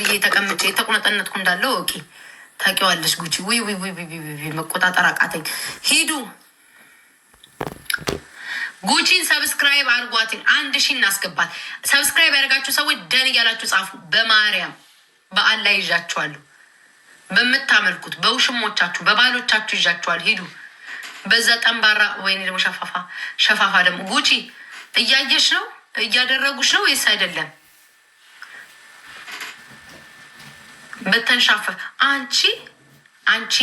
ብዬ ተቀምጬ የተቆነጠነጥኩ እንዳለው ኦኬ ታውቂዋለሽ። ጉቺ ውይ መቆጣጠር አቃተኝ። ሂዱ ጉቺን ሰብስክራይብ አድርጓትኝ። 1000 እናስገባት። ሰብስክራይብ ያደርጋችሁ ሰዎች ደን እያላችሁ ጻፉ። በማርያም በአል ላይ ይዣችኋለሁ። በምታመልኩት በውሽሞቻችሁ በባሎቻችሁ ይዣችኋል። ሂዱ በዛ ጠንባራ። ወይኔ ደግሞ ሸፋፋ ደግሞ ጉቺ እያየሽ ነው እያደረጉሽ ነው ወይስ አይደለም? በተንሻፈ አንቺ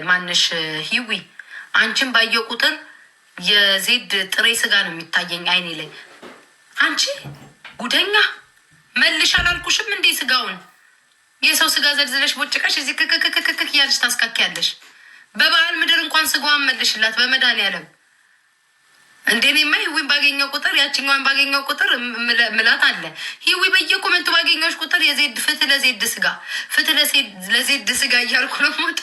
ማንሽ ሂዊ አንቺን ባየው ቁጥር የዜድ ጥሬ ስጋ ነው የሚታየኝ አይኔ ላይ። አንቺ ጉደኛ መልሽ አላልኩሽም እንዴ? ስጋውን የሰው ስጋ ዘልዝለሽ ቦጭቀሽ እዚህ ክክክክክ እያለሽ ታስካኪያለሽ። በበዓል ምድር እንኳን ስጋዋን መልሽላት በመድኃኒዓለም። እንደኔማ ሂዊ ባገኘው ቁጥር ያችኛዋን ባገኘው ቁጥር ምላት አለ። ሂዊ በየኮመንቱ ባገኘዎች ቁጥር የዜድ ፍትህ ለዜድ ስጋ ፍትህ ለዜድ ስጋ እያልኩ ነው ሞታ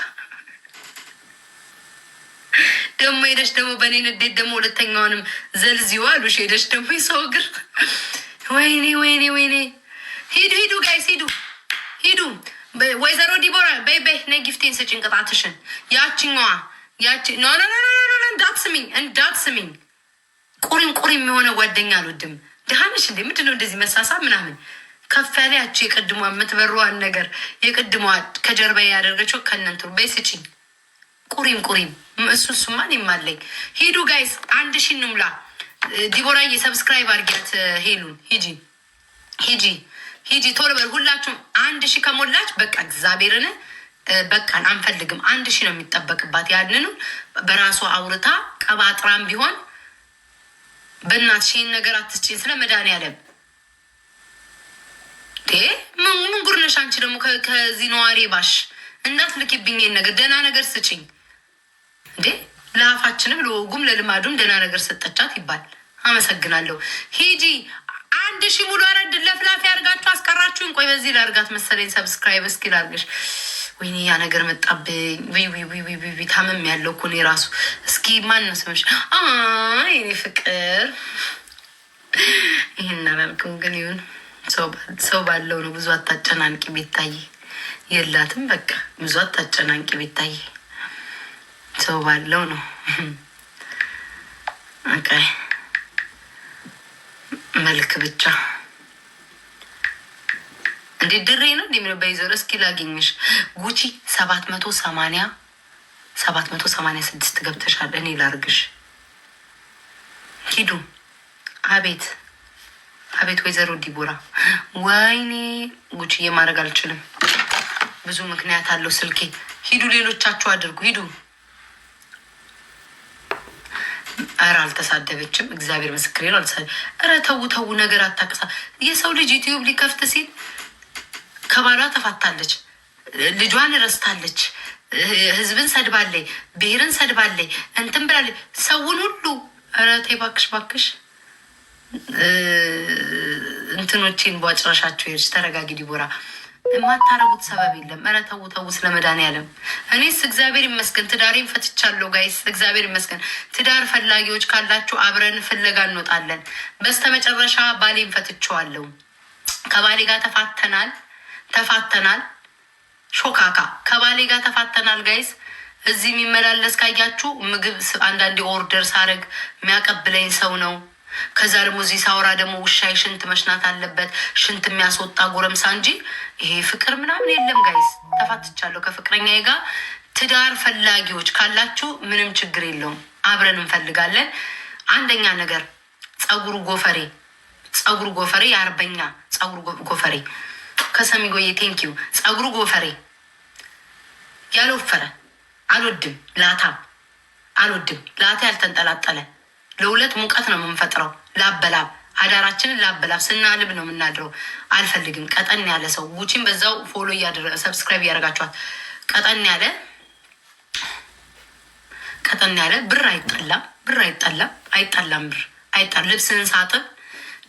ደግሞ ሄደሽ ደግሞ በእኔ ንዴት ደግሞ ሁለተኛውንም ዘልዚዋ አሉሽ። ሄደሽ ደግሞ የሰው እግር ወይኔ ሂዱ ጋይስ ሂዱ። ወይዘሮ ዲቦራ በይ ነይ ጊፍቴን ስጭኝ ቅጣትሽን። ያችኛዋ ኖ እንዳትስሚኝ ቁሪም የሆነ ጓደኛ አልወድም። ድሃነሽ እንዴ? ምንድነው እንደዚህ መሳሳብ ምናምን? ከፍ ያለ ያቸው የቅድሟ የምትበሯዋን ነገር የቅድሟ ከጀርባ ያደርገችው ከነንትሩ በይ ስጭኝ። ቁሪም እሱማን ይማለኝ። ሂዱ ጋይስ 1000 እንሙላ። ዲቦራዬ ሰብስክራይብ አድርጊያት። ሄሉን ሂጂ ቶሎ በል ሁላችሁም። 1000 ከሞላች በቃ እግዚአብሔርን በቃን አንፈልግም። 1000 ነው የሚጠበቅባት። ያንኑ በራሷ አውርታ ቀባጥራም ቢሆን በእናትሽ ይህን ነገር አትስጭኝ። ስለ መድኃኒዓለም ምን ጉር ነሽ አንቺ? ደግሞ ከዚህ ነዋሪ ባሽ እንዳትልኪብኝ ይሄን ነገር። ደህና ነገር ስጭኝ እንዴ! ለአፋችንም ለወጉም ለልማዱም ደህና ነገር ሰጠቻት ይባል። አመሰግናለሁ። ሂጂ 1000 ሙሉ። አረድ ለፍላፊ አድርጋችሁ አስቀራችሁን። ቆይ በዚህ ላርጋት መሰለኝ ሰብስክራይብ እስኪ ላርግሽ። ወይኔ ያ ነገር መጣብኝ። ዊ ታመም ያለው እኮ እኔ ራሱ። እስኪ ማን ነው ስምሽ? እኔ ፍቅር። ይህን አላልኩም ግን ይሁን። ሰው ባለው ነው። ብዙ አታጨናንቂ። ቤታይ የላትም በቃ ብዙ አታጨናንቂ። ቤታይ ሰው ባለው ነው። ኦኬ መልክ ብቻ እንዴ ድሬ ነው እንደምን በይዘር። እስኪ ላገኝሽ ጉቺ 786 ገብተሻል። እኔ ላርግሽ። ሂዱ። አቤት ወይዘሮ ዲቦራ። ወይኔ ጉቺ የማድረግ አልችልም። ብዙ ምክንያት አለው ስልኬ። ሂዱ ሌሎቻችሁ አድርጉ። ሂዱ። ኧረ አልተሳደበችም። እግዚአብሔር ምስክሬ ነው። ኧረ ተው ነገር አታቅሳ። የሰው ልጅ ዩቲዩብ ሊከፍት ሲል ከባሏ ተፋታለች፣ ልጇን ረስታለች፣ ህዝብን ሰድባለች፣ ብሔርን ሰድባለች፣ እንትን ብላለች። ሰውን ሁሉ ኧረ ተይ ባክሽ እንትኖቼን በጭራሻቸው ሄድሽ። ተረጋጊ ዲቦራ። የማታረጉት ሰበብ የለም። ኧረ ተው ስለ መድኃኒዓለም። እኔስ እግዚአብሔር ይመስገን ትዳሬን ፈትቻለሁ ጋይስ፣ እግዚአብሔር ይመስገን። ትዳር ፈላጊዎች ካላችሁ አብረን ፍለጋ እንወጣለን። በስተመጨረሻ ባሌን ፈትቼዋለሁ። ከባሌ ጋር ተፋተናል። ሾካካ ከባሌ ጋር ተፋተናል ጋይስ። እዚህ የሚመላለስ ካያችሁ ምግብ አንዳንዴ ኦርደር ሳረግ የሚያቀብለኝ ሰው ነው። ከዛ ደግሞ እዚህ ሳውራ ደግሞ ውሻይ ሽንት መሽናት አለበት። ሽንት የሚያስወጣ ጎረምሳ እንጂ ይሄ ፍቅር ምናምን የለም ጋይስ። ተፋትቻለሁ ከፍቅረኛዬ ጋር። ትዳር ፈላጊዎች ካላችሁ ምንም ችግር የለውም፣ አብረን እንፈልጋለን። አንደኛ ነገር ጸጉሩ ጎፈሬ የአርበኛ ጸጉሩ ጎፈሬ ከሰሚጎዬ ቴንኪው። ጸጉሩ ጎፈሬ ያልወፈረ አልወድም። ላታም አልወድም። ላታ ያልተንጠላጠለ ለሁለት ሙቀት ነው የምንፈጥረው። ላበላብ አዳራችንን ላበላብ ስናልብ ነው የምናድረው። አልፈልግም። ቀጠን ያለ ሰው ጉቺን በዛው ፎሎ እያደረገ ሰብስክራይብ እያደረጋችኋል። ቀጠን ያለ ብር አይጠላም። ልብስን ሳጥብ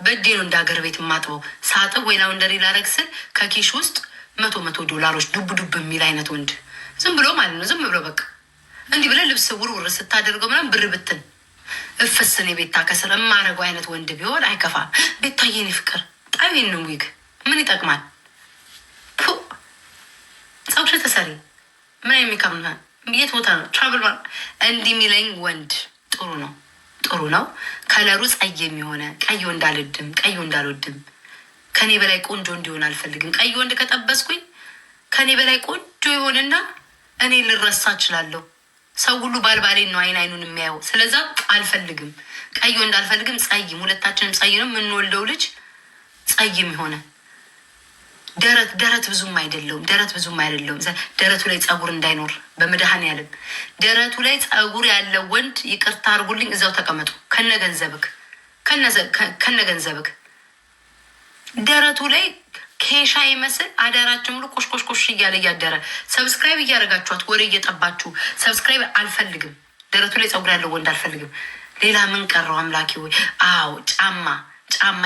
በእጄ ነው እንደ ሀገር ቤት የማጥበው። ሳጥብ ወይ ላውንደሪ ላረግ ስል ከኪሽ ውስጥ $100 ዱብ የሚል አይነት ወንድ ዝም ብሎ ማለት ነው። ዝም ብሎ በቃ እንዲህ ብለህ ልብስ ውርውር ስታደርገው ምናምን ብር ብትን እፍስን የቤታ ከስር የማረገው አይነት ወንድ ቢሆን አይከፋም። ቤታዬን ፍቅር ጣቢን ነው ዊግ ምን ይጠቅማል? ግሮሰሪ ምን የሚካም የት ቦታ ነው ትራቭል እንዲህ የሚለኝ ወንድ ጥሩ ነው፣ ጥሩ ነው። ከለሩ ጸየም የሆነ ቀይ ወንድ አልወድም፣ ቀይ ወንድ አልወድም። ከኔ በላይ ቆንጆ እንዲሆን አልፈልግም። ቀይ ወንድ ከጠበስኩኝ ከኔ በላይ ቆንጆ የሆነና እኔ ልረሳ እችላለሁ። ሰው ሁሉ ባልባሌን ነው አይኑን የሚያየው። ስለዛ አልፈልግም፣ ቀይ ወንድ አልፈልግም። ጸይም፣ ሁለታችንም ጸይ ነው የምንወልደው ልጅ ጸይም የሆነ ደረት ብዙም አይደለውም። ደረቱ ላይ ጸጉር እንዳይኖር በመድኃኔዓለም ደረቱ ላይ ጸጉር ያለው ወንድ ይቅርታ አድርጉልኝ፣ እዛው ተቀመጡ ከነገንዘብክ። ደረቱ ላይ ኬሻ ይመስል አዳራችን ሙሉ ኮሽኮሽኮሽ እያለ እያደረ ሰብስክራይብ እያደረጋችኋት ወሬ እየጠባችሁ ሰብስክራይብ አልፈልግም። ደረቱ ላይ ጸጉር ያለው ወንድ አልፈልግም። ሌላ ምን ቀረው አምላኪ ወይ? አዎ ጫማ፣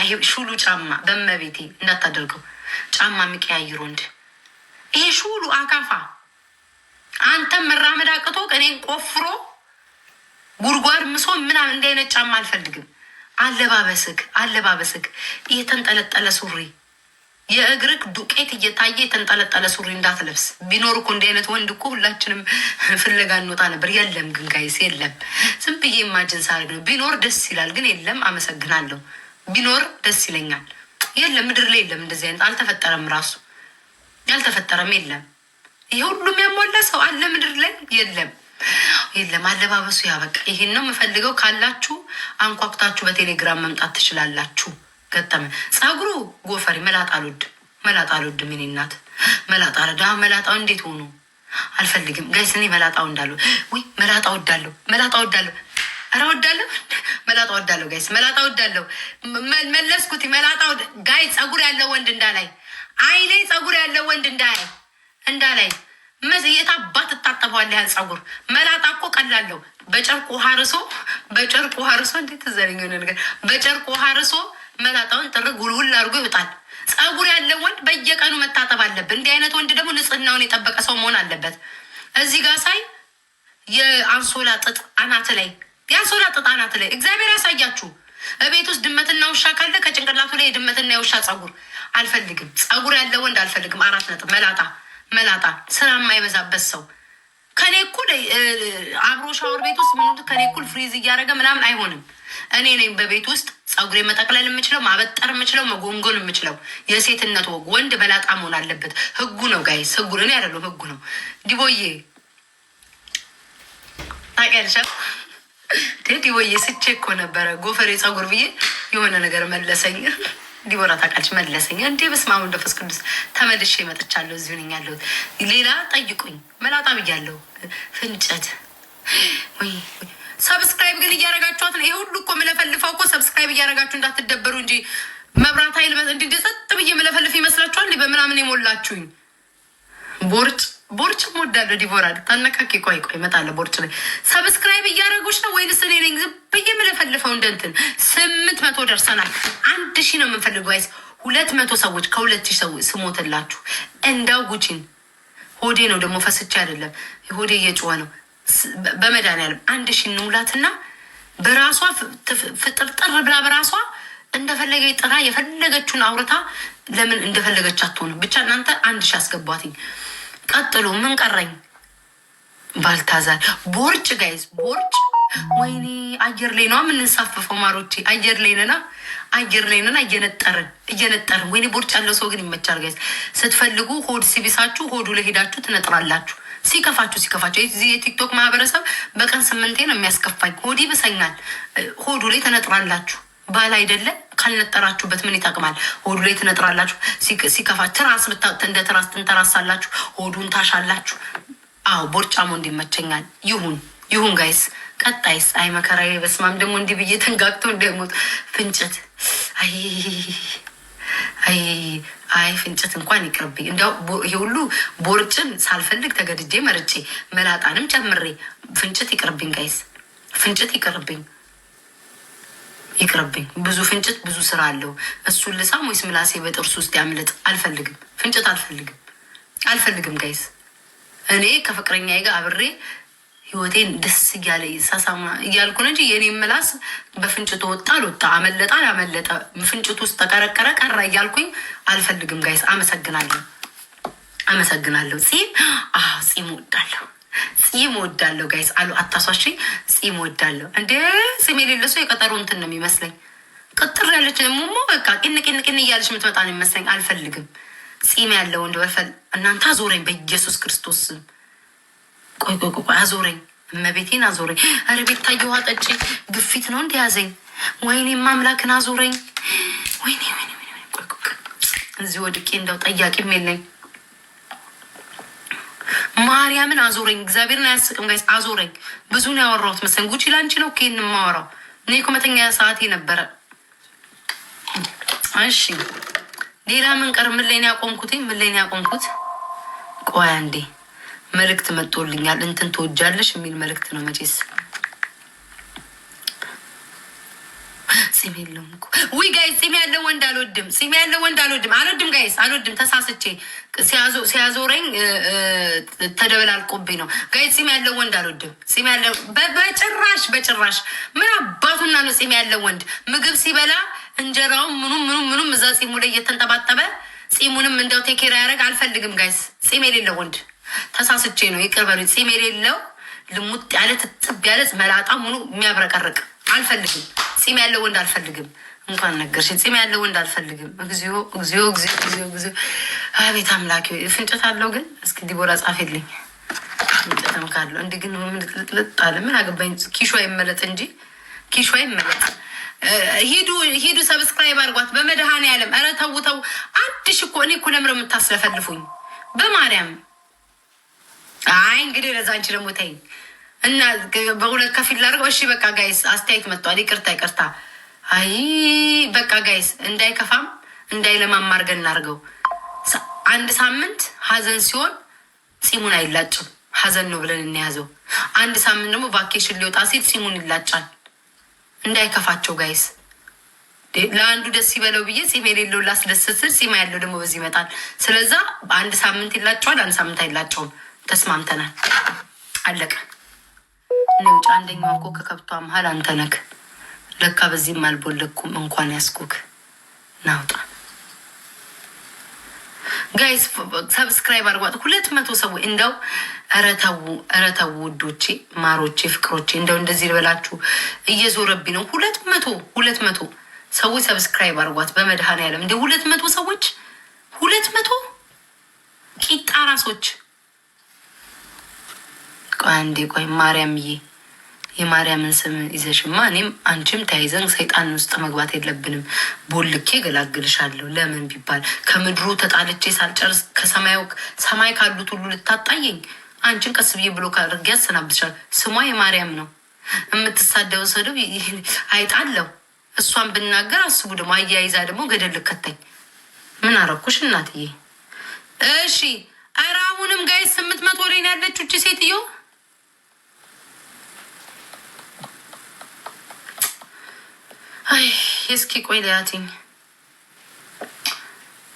ይሄ ሹሉ ጫማ በመቤቴ እንዳታደርገው። ጫማ የሚቀያይር ወንድ ይሄ ሹሉ አካፋ አንተም መራመድ አቅቶ እኔን ቆፍሮ ጉድጓድ ምሶ ምናምን እንዲህ አይነት ጫማ አልፈልግም። አለባበስክ የተንጠለጠለ ሱሪ፣ የእግርክ ዱቄት እየታየ የተንጠለጠለ ሱሪ እንዳትለብስ። ቢኖር እኮ እንዲህ አይነት ወንድ እኮ ሁላችንም ፍለጋ እንወጣ ነበር። የለም ግን ጋይስ የለም። ዝም ብዬ ማጅን ሳርግ ነው። ቢኖር ደስ ይላል ግን የለም። አመሰግናለሁ። ቢኖር ደስ ይለኛል። የለም ምድር ላይ የለም። እንደዚህ አይነት አልተፈጠረም። ራሱ ያልተፈጠረም የለም። ይሄ ሁሉም ያሟላ ሰው አለ ምድር ላይ የለም። አለባበሱ ያበቃ። ይሄን ነው የምፈልገው ካላችሁ አንኳኩታችሁ በቴሌግራም መምጣት ትችላላችሁ። ገጠመ ጸጉሩ ጎፈሪ መላጣ አልወድም። እኔ እናት መላጣው እንዴት ሆኖ አልፈልግም ጋይስ። እኔ መላጣው እንዳለው መላጣ ወዳለሁ። ኧረ ወዳለሁ መላጣ ወዳለሁ ጋይስ። መላጣ ወዳለሁ መለስኩት። መላጣ ጋይ ጸጉር ያለው ወንድ እንዳላይ አይኔ ጸጉር ያለው ወንድ እንዳላይ የታባት ትታጠበዋለህ ያን ጸጉር። መላጣ እኮ ቀላለሁ። በጨርቁ ሀርሶ እንዴት ተዘረኝ ሆነ ነገር በጨርቁ ሀርሶ መላጣውን ጥርግ ውልውል አድርጎ ይወጣል። ጸጉር ያለው ወንድ በየቀኑ መታጠብ አለበት። እንዲህ አይነት ወንድ ደግሞ ንጽህናውን የጠበቀ ሰው መሆን አለበት። እዚህ ጋር ሳይ የአንሶላ ጥጥ አናት ላይ እግዚአብሔር ያሳያችሁ። እቤት ውስጥ ድመትና ውሻ ካለ ከጭንቅላቱ ላይ የድመትና የውሻ ጸጉር አልፈልግም። ጸጉር ያለው ወንድ አልፈልግም። 4 ነጥብ። መላጣ ስራ የማይበዛበት ሰው ከኔ እኩል አብሮ ሻወር ቤት ውስጥ ምን ከኔ እኩል ፍሪዝ እያደረገ ምናምን አይሆንም። እኔ ነኝ በቤት ውስጥ ጸጉሬ መጠቅለል የምችለው፣ ማበጠር የምችለው፣ መጎንጎን የምችለው። የሴትነት ወግ ወንድ መላጣ መሆን አለበት። ህጉ ነው ጋይስ፣ ህጉ ነው። እኔ አይደለሁም፣ ህጉ ነው። ዲቦዬ ታውቂያለሽ? ዲቦዬ ስቼ እኮ ነበረ ጎፈሬ ጸጉር ብዬ የሆነ ነገር መለሰኝ። ዲቦራ ታውቃለች መለሰኝ። እንዴ በስመ አብ ወመንፈስ ቅዱስ ተመልሼ መጥቻለሁ። እዚሁ ነኝ ያለሁት። ሌላ ጠይቁኝ። መላጣ ብያለሁ። ፍንጨት ወይ ሰብስክራይብ ግን እያደረጋችኋት ነው። ይሄ ሁሉ እኮ የምለፈልፈው እኮ ሰብስክራይብ እያደረጋችሁ እንዳትደበሩ እንጂ መብራት ኃይል እንዲ ጸጥ ብዬ የምለፈልፍ ይመስላችኋል? በምናምን የሞላችሁኝ ቦርጭ ሞዳለሁ። ዲቦራ ታነካኪ። ቆይ እመጣለሁ። ቦርጭ ላይ ሰብስክራይብ እያደረጉች ነው ወይንስ እኔ ነኝ ዝም ብዬ የምለፈልፈው? እንደንትን 800 ደርሰናል። 1000 ነው የምንፈልገው ጋይስ። 200 ሰዎች ከ2000 ሰዎች ስሞትላችሁ እንዳው ጉቺን ሆዴ ነው ደግሞ ፈስቼ አይደለም ሆዴ እየጮኸ ነው። በመድኃኒዓለም 1000 እንሙላትና በራሷ ፍጥርጥር ብላ በራሷ እንደፈለገ ጥራ የፈለገችውን አውርታ ለምን እንደፈለገች አትሆንም። ብቻ እናንተ 1000 አስገቧትኝ። ቀጥሎ ምን ቀረኝ? ባልታዛር ቦርጭ ጋይዝ፣ ቦርጭ ወይኔ አየር ላይ ነው የምንሳፈፈው ማሮቼ። አየር ላይ ነና እየነጠርን ወይኔ ቦርጭ ያለው ሰው ግን ይመቻል ጋይዝ። ስትፈልጉ ሆድ ሲቢሳችሁ ሆዱ ላይ ሄዳችሁ ትነጥራላችሁ። ሲከፋችሁ እዚህ የቲክቶክ ማህበረሰብ በቀን 8 ነው የሚያስከፋኝ። ሆድ ይብሰኛል። ሆዱ ላይ ተነጥራላችሁ። ባል አይደለ ካልነጠራችሁበት ምን ይጠቅማል? ሆዱ ላይ ትነጥራላችሁ። ሲከፋ ትራስ እንደ ትራስ ትንተራሳላችሁ። ሆዱን ታሻላችሁ። አዎ ቦርጫሞ እንዲመቸኛል። ይሁን ጋይስ። ቀጣይስ አይ መከራዬ በስማም ደግሞ እንዲህ ብዬ ተንጋግተው እንደሞት ፍንጭት አይ ፍንጭት እንኳን ይቅርብኝ። እንደው ይሄ ሁሉ ቦርጭን ሳልፈልግ ተገድጄ መርጬ መላጣንም ጨምሬ ፍንጭት ይቅርብኝ ጋይስ። ፍንጭት ይቅርብኝ። ብዙ ፍንጭት ብዙ ስራ አለው። እሱን ልሳም ወይስ ምላሴ በጥርሱ ውስጥ ያምልጥ? አልፈልግም። ፍንጭት አልፈልግም ጋይስ። እኔ ከፍቅረኛዬ ጋር አብሬ ህይወቴን ደስ እያለ ሳሳማ እያልኩ ነው እንጂ የኔ ምላስ በፍንጭቱ ወጣ አልወጣ፣ አመለጠ አላመለጠ፣ ፍንጭቱ ውስጥ ተቀረቀረ ቀረ እያልኩኝ አልፈልግም ጋይስ። አመሰግናለሁ። አመሰግናለሁ። ጺም ወዳለሁ። ጺም ወዳለሁ ጋይስ አሉ አታሷሽ። ጺም ወዳለሁ እንዴ! ጺም የሌለ ሰው የቀጠሮ እንትን ነው የሚመስለኝ። ቅጥር ያለች ሙሞ በቃ ቅን እያለች የምትመጣ ነው የሚመስለኝ። አልፈልግም። ጺም ያለው ወንድ በፈል እናንተ አዞረኝ፣ በኢየሱስ ክርስቶስ ስም። ቆይ አዞረኝ፣ እመቤቴን አዞረኝ። ኧረ ቤታዬ ውሃ ጠጪ። ግፊት ነው እንደያዘኝ። ወይኔ ማምላክን አዞረኝ። ወይኔ እዚህ ወድቄ እንደው ጠያቂም የለኝ። ማርያምን አዞረኝ። እግዚአብሔርን አያስቅም ጋይስ፣ አዞረኝ። ብዙ ነው ያወራሁት መሰለኝ። ጉቺ ላንቺ ነው ኬን የማወራው እኔ እኮ መተኛ ሰዓቴ ነበረ። እሺ ሌላ ምን ቀር? ምን ላይ ነው ያቆምኩት? ቆይ አንዴ መልእክት መጥቶልኛል። እንትን ትወጃለሽ የሚል መልእክት ነው መቼስ። ጺም የለውም እኮ ውይ ጋይስ፣ ጺም ያለው ወንድ አልወድም። አልወድም ጋይስ፣ አልወድም። ተሳስቼ ሲያዞረኝ ተደበላልቆብኝ ነው ጋይስ። ጺም ያለው ወንድ አልወድም። ጺም ያለው በጭራሽ። ምን አባቱና ነው ጺም ያለው ወንድ? ምግብ ሲበላ እንጀራው ምኑም እዛ ጺሙ ላይ እየተንጠባጠበ ጺሙንም እንደው ቴኬራ ያደረግ አልፈልግም ጋይስ። ጺም የሌለው ወንድ ተሳስቼ ነው፣ ይቅር በሉኝ። ጺም የሌለው ልሙጥ ያለ ትጥብ ያለ መላጣ ሙሉ የሚያብረቀርቅ አልፈልግም። ጺም ያለው ወንድ አልፈልግም። እንኳን ነገርሽኝ። ጺም ያለው ወንድ አልፈልግም። እግዚኦ። አቤት አምላኪ። ፍንጭት አለው ግን እስኪ ዲቦራ ጻፊልኝ። ፍንጭትም ካለው እንዲህ ግን ልጥልጥ አለ። ምን አገባኝ? ኪሿ ይመለጥ እንጂ ኪሿ ይመለጥ። ሂዱ ሰብስክራይብ አድርጓት በመድኃኔዓለም። ኧረ ተው። አንድ እኮ እኔ እኮ ለምረው የምታስለፈልፉኝ በማርያም። አይ እንግዲህ ለዛ አንቺ ደግሞ ተይኝ እና በሁለት ከፊል ላድርገው። እሺ በቃ ጋይስ አስተያየት መጥቷል። ይቅርታ። አይ በቃ ጋይስ እንዳይከፋም እንዳይለማም አድርገን እናድርገው። አንድ ሳምንት ሀዘን ሲሆን ጺሙን አይላጭም። ሀዘን ነው ብለን እንያዘው። አንድ ሳምንት ደግሞ ቫኬሽን ሊወጣ ሲል ጺሙን ይላጫል። እንዳይከፋቸው ጋይስ። ለአንዱ ደስ ይበለው ብዬ ጺም የሌለው ላስደስት ስል ጺም ያለው ደግሞ በዚህ ይመጣል። ስለዛ አንድ ሳምንት ይላጨዋል፣ አንድ ሳምንት አይላጨውም። ተስማምተናል። አለቀ። ውጭ አንደኛዋ እኮ ከከብቷ መሀል አንተ ነክ። ለካ በዚህም አልቦለኩም እንኳን ያስኩክ። ናውጣ ጋይስ ሰብስክራይብ አድርጓት። 200 ሰዎች እንደው ኧረ ተው ውዶቼ፣ ማሮቼ፣ ፍቅሮቼ እንደው እንደዚህ ልበላችሁ እየዞረብኝ ነው። 200 ሰዎች ሰብስክራይብ አድርጓት በመድኃኔዓለም። እንደ 200 ሰዎች 200 ቂጣ ራሶች። ቆይ አንዴ ማርያምዬ፣ የማርያምን ስም ይዘሽማ እኔም አንቺም ተያይዘን ሰይጣን ውስጥ መግባት የለብንም። ቦልኬ ገላግልሻለሁ። ለምን ቢባል ከምድሩ ተጣልቼ ሳልጨርስ ሰማይ ካሉት ሁሉ ልታጣየኝ አንቺን ቀስ ብዬ ብሎ ካድርጌ ያሰናብትሻል። ስሟ የማርያም ነው። የምትሳደው ስድብ አይጣለው። እሷን ብናገር አስቡ ደግሞ አያይዛ ደግሞ ገደል ልከተኝ። ምን አረኩሽ እናትዬ? እሺ ኧረ አሁንም ጋይ 800 ላይ ያለችው እቺ ሴትዮ አይ እስኪ ቆይ ሊያትኝ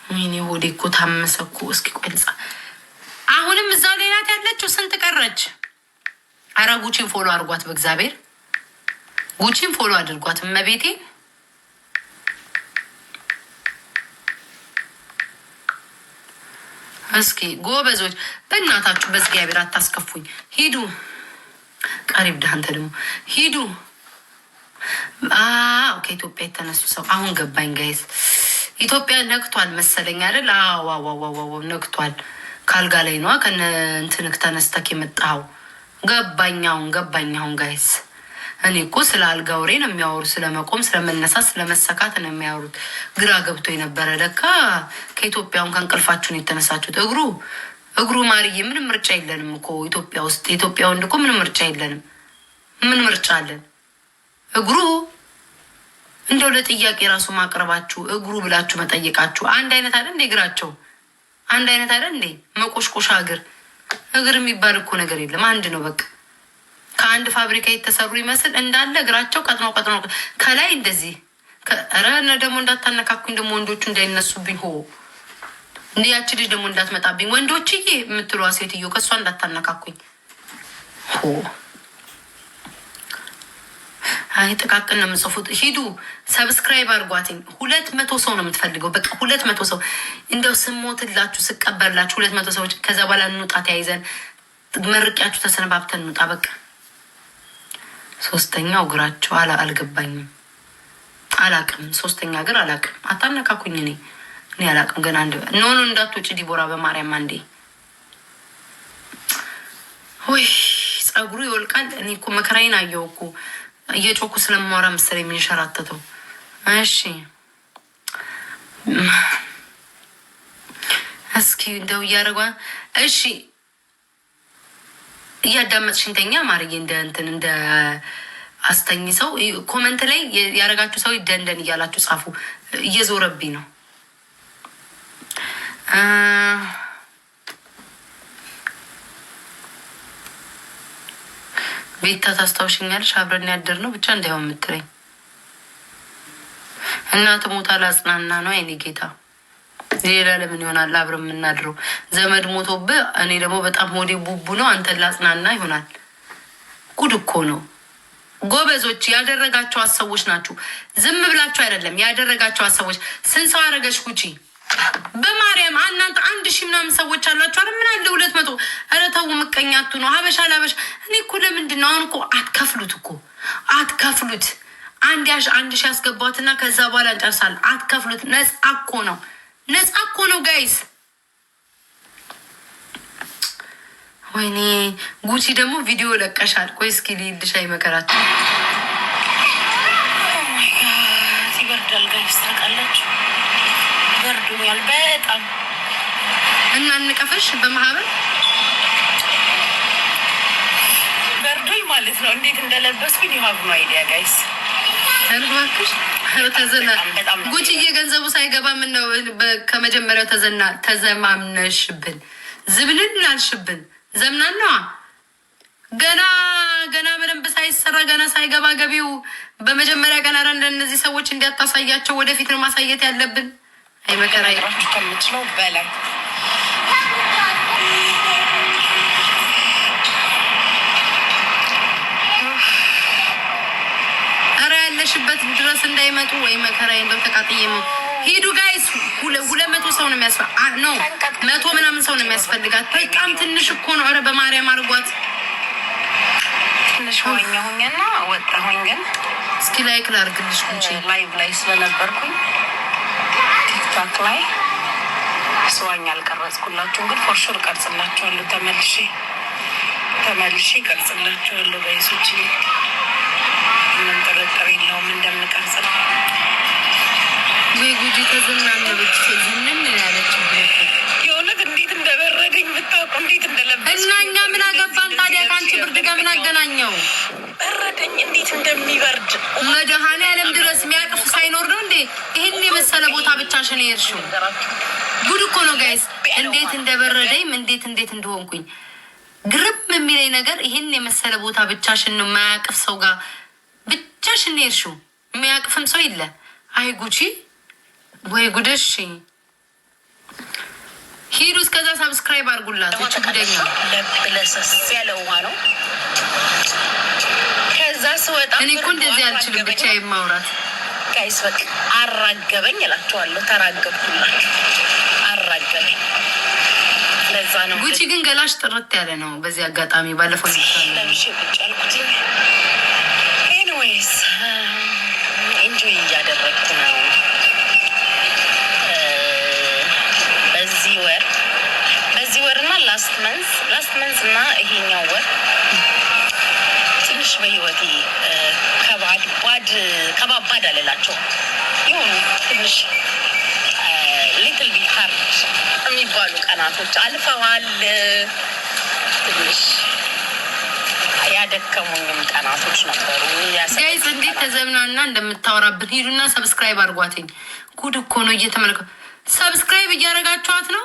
ወይኔ ሆዴ እኮ ታመሰ እኮ። እስኪ ቆይ ልጻ። አሁንም እዛው ላይ ናት ያለችው። ስንት ቀረች? ኧረ ጉቺን ፎሎ አድርጓት በእግዚአብሔር። ጉቺን ፎሎ አድርጓት እመቤቴ። እስኪ ጎበዞች በእናታችሁ በእግዚአብሔር አታስከፉኝ። ሂዱ ቀሪብ ዳንተ ደግሞ ሂዱ። ከኢትዮጵያ የተነሱ ሰው አሁን ገባኝ ጋይስ። ኢትዮጵያ ነክቷል መሰለኝ አይደል? ዋው ነክቷል። ካልጋ ላይ ነዋ ከነ እንትንክ ተነስተክ የመጣው ገባኛውን ጋይስ። እኔ እኮ ስለ አልጋ ወሬ ነው የሚያወሩ፣ ስለ መቆም፣ ስለ መነሳት፣ ስለ መሰካት ነው የሚያወሩት። ግራ ገብቶ የነበረ ለካ ከኢትዮጵያውን ከእንቅልፋችሁን የተነሳችሁት። እግሩ ማርዬ፣ ምንም ምርጫ የለንም እኮ ኢትዮጵያ ውስጥ። የኢትዮጵያ ወንድ እኮ ምንም ምርጫ የለንም። ምን ምርጫ አለን? እግሩ እንደው ለጥያቄ ራሱ ማቅረባችሁ እግሩ ብላችሁ መጠየቃችሁ አንድ አይነት አይደል እንዴ? እግራቸው አንድ አይነት አይደል እንዴ? መቆሽቆሻ እግር የሚባል እኮ ነገር የለም። አንድ ነው በቃ። ከአንድ ፋብሪካ የተሰሩ ይመስል እንዳለ እግራቸው ቀጥነው ከላይ እንደዚህ። ኧረ ደግሞ እንዳታነካኩኝ ደግሞ ወንዶቹ እንዳይነሱብኝ። እንዲህ ያቺ ልጅ ደግሞ እንዳትመጣብኝ ወንዶችዬ የምትሏ ሴትዮ ከእሷ እንዳታነካኩኝ። አይ ጥቃቅን ነው የምጽፉት። ሂዱ ሰብስክራይብ አድርጓትኝ። 200 ሰው ነው የምትፈልገው። በቃ 200 ሰው እንደው ስሞትላችሁ ስቀበላችሁ 200 ሰዎች። ከዛ በኋላ እንውጣ ተያይዘን መርቂያችሁ ተሰነባብተን እንውጣ። በቃ ሶስተኛው እግራቸው አልገባኝም። አላቅም ሶስተኛ እግር አላቅም። አታነካኩኝ። እኔ አላቅም። ገና አንድ ኖ እንዳትወጪ ዲቦራ በማርያም አንዴ። ወይ ጸጉሩ ይወልቃል። እኔ እኮ መከራዬን አየሁ እኮ እየጮኩ ስለማወራ መሰለኝ የሚንሸራተተው። እሺ እስኪ እንደው እያደረጓ እሺ እያዳመጥሽኝ ተኛ ማርዬ። እንደ አስተኝ ሰው ኮመንት ላይ ያደረጋችሁ ሰው ደንደን እያላችሁ ጻፉ። እየዞረብኝ ነው። ቤታ ታስታውሽኛለሽ? አብረን ያደር ነው ብቻ እንዳይሆን የምትለኝ እናት ሞታ ላጽናና ነው። አይኔ ጌታ ሌላ ለምን ይሆናል? አብረን የምናድረው ዘመድ ሞቶብህ፣ እኔ ደግሞ በጣም ሆዴ ቡቡ ነው። አንተን ላጽናና ይሆናል። ጉድ እኮ ነው። ጎበዞች ያደረጋቸዋት ሰዎች ናችሁ። ዝም ብላችሁ አይደለም ያደረጋቸዋት ሰዎች። ስንት ሰው አረገች ጉቺ? በማርያም እናንተ 1000 ምናምን ሰዎች አላችሁ። አረ ምን አለ 200? አረ ተው ምቀኛቱ ነው። ሀበሻ ላበሻ። እኔ እኮ ለምንድን ነው አሁን እኮ አትከፍሉት። አንድ ሺህ ያስገባትና ከዛ በኋላ እንጨርሳለን። አትከፍሉት። ነፃ እኮ ነው ጋይስ። ወይኔ ጉቺ ደግሞ ቪዲዮ ለቀሻል። ቆይ እስኪ ልይልሽ። አይመከራችሁ ይበርዳል ጋይስ ታውቃላችሁ። በርዶኛል በጣም እና እንቀፍሽ በማህበር በርዶኝ ማለት ነው። እንዴት እንደለበስኩኝ ይሀብ ነው አይዲያ ጋይስ። እባክሽ ተዘና ጉቺዬ፣ ገንዘቡ ሳይገባ ምን ነው ከመጀመሪያው ተዘማምነሽብን፣ ዝብልን ላልሽብን ዘምናና ገና በደንብ ሳይሰራ ገና ሳይገባ ገቢው በመጀመሪያ ቀን አረ እንደነዚህ ሰዎች እንዲያታሳያቸው ወደፊት ነው ማሳየት ያለብን። አይ መከራ ይራችሁ ከምችለው በላይ አረ ያለሽበት ድረስ እንዳይመጡ ወይ መከራ እንደው ተቃጥዬ ሂዱ ጋይስ። 200 ሰው ነው ነው 100 ምናምን ሰው ነው የሚያስፈልጋት። በጣም ትንሽ እኮ ነው። አረ በማርያም አርጓት። ትንሽ ሆኛና ወጣሁኝ። ግን እስኪ ላይክ ላርግልሽ ጉቺ። ላይቭ ላይ ስለነበርኩኝ ቲክቶክ ላይ ስዋኛ አልቀረጽኩላችሁም። ግን ፎርሹር ቀርጽላችኋለሁ። ተመልሼ ቀርጽላችኋለሁ ጋይሶች። ምንም ጥርጥር የለውም እንደምንቀርጽ ነው። ወይ ጉዲ ተዘናነብች። ምን ያለች የእውነት እንዴት እንደበረደኝ ብታውቁ፣ እንዴት እንደለበስኩ እና እኛ ምን አገባን ታዲያ? ከአንቺ ብርድ ጋር ምን አገናኘው? በረደኝ እንዴት እንደሚበርድ። መድኃኔዓለም ድረስ የሚያቅፍ ሳይኖር ነው እንዴ ይህን የመሰለ ቦታ ብቻሽን የሄድሽው? ጉድ እኮ ነው ጋይስ። እንዴት እንደበረደኝ እንዴት እንደሆንኩኝ ግርም የሚለኝ ነገር ይህን የመሰለ ቦታ ብቻሽን ነው የማያቅፍ ሰው ጋር ብቻሽን የሄድሽው። የሚያቅፍም ሰው የለ። አይ ጉቺ ወይ ጉደሽ። ሂዱ እስከዛ ሰብስክራይብ አድርጉላት። ጉደኛ ለሰስ ያለ ውሃ ነው። ከዛ ስወጣ እኔ እኮ እንደዚህ አልችልም ብቻ የማውራት ጋይስ። በቃ አራገበኝ እላችኋለሁ። ተራገብኩላችሁ። አራገበኝ። ለዛ ነው ጉቺ ግን ገላሽ ጥርት ያለ ነው። በዚህ አጋጣሚ ባለፈው ለምሽ ቁጭ አልኩት። ኤኒዌይስ ኢንጆይ እያደረግኩ ነው። በዚህ ወርና ላስት መንዝ እና ይሄኛው ወር ትንሽ በህይወቴ ከባባድ አልላቸው ይሁን ትንሽ ሊትል ቢት ሃርድ የሚባሉ ቀናቶች አልፈዋል። ትንሽ ያደከሙኝም ቀናቶች ነበሩ። ጋይዝ እንዴት ተዘምናና እንደምታወራብን ሂዱና ሰብስክራይብ አድርጓትኝ። ጉድ እኮ ነው። እየተመለከ ሰብስክራይብ እያደረጋችኋት ነው።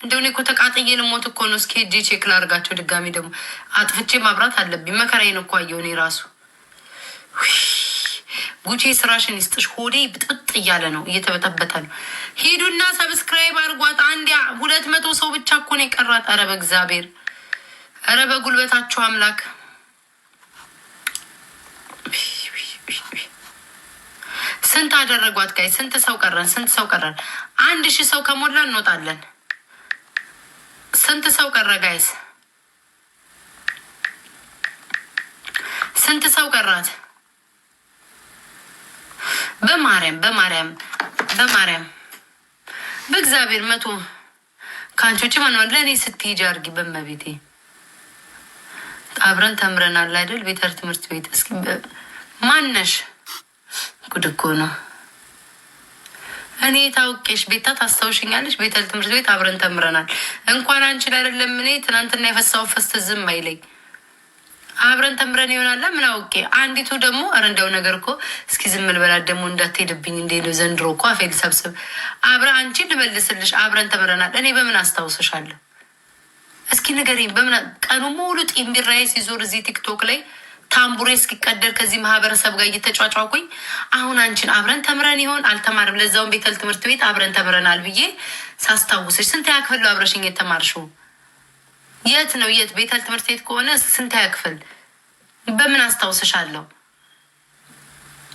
እንደሆነ እኮ ተቃጥዬ ልሞት እኮ ነው። እስኪ ሄጄ ቼክ ላድርጋቸው ድጋሚ። ደግሞ አጥፍቼ ማብራት አለብኝ። መከራዬን እኮ አየሁ እኔ ራሱ። ጉቼ ስራሽን ይስጥሽ። ሆዴ ብጥጥ እያለ ነው፣ እየተበጠበጠ ነው። ሂዱና ሰብስክራይብ አድርጓት። 200 ሰው ብቻ እኮ ነው የቀራት። ኧረ በእግዚአብሔር፣ ኧረ በጉልበታችሁ አምላክ ስንት አደረጓት ጋይ? ስንት ሰው ቀረን? ስንት ሰው ቀረን? 1000 ሰው ከሞላ እንወጣለን። ስንት ሰው ቀረ ጋይስ? ስንት ሰው ቀራት? በማርያም በማርያም በማርያም በእግዚአብሔር 100 ከአንቺ ውጭ ማንዋል ለእኔ ስትሄጂ አድርጊ። በመቤቴ አብረን ተምረናል አይደል? ቤተር ትምህርት ቤት። እስኪ ማነሽ? ጉድ እኮ ነው። እኔ ታውቄሽ ቤታ ታስታውሽኛለሽ? ቤተል ትምህርት ቤት አብረን ተምረናል። እንኳን አንቺ ላይ አይደለም እኔ ትናንትና የፈሳው ፈስተ ዝም አይለኝ። አብረን ተምረን ይሆናል። ምን አውቄ። አንዲቱ ደግሞ እንደው ነገር እኮ እስኪ ዝም ልበላት ደግሞ እንዳትሄድብኝ። እንዴ ነው ዘንድሮ እኮ አፌል ሰብስብ። አብረን አንቺን ልመልስልሽ። አብረን ተምረናል። እኔ በምን አስታውስሻለሁ? እስኪ ንገሪኝ። በምን ቀኑ ሙሉ ጢምቢራዬ ሲዞር እዚህ ቲክቶክ ላይ ታምቡሬ እስኪቀደር ከዚህ ማህበረሰብ ጋር እየተጫጫኩኝ አሁን አንቺን አብረን ተምረን ይሆን? አልተማርም። ለዛውን ቤተል ትምህርት ቤት አብረን ተምረናል ብዬ ሳስታውስሽ ስንት ያክፍል አብረሽኝ የተማርሽው? የት ነው? የት ቤተል ትምህርት ቤት ከሆነ ስንት ያክፍል? በምን አስታውስሻለሁ?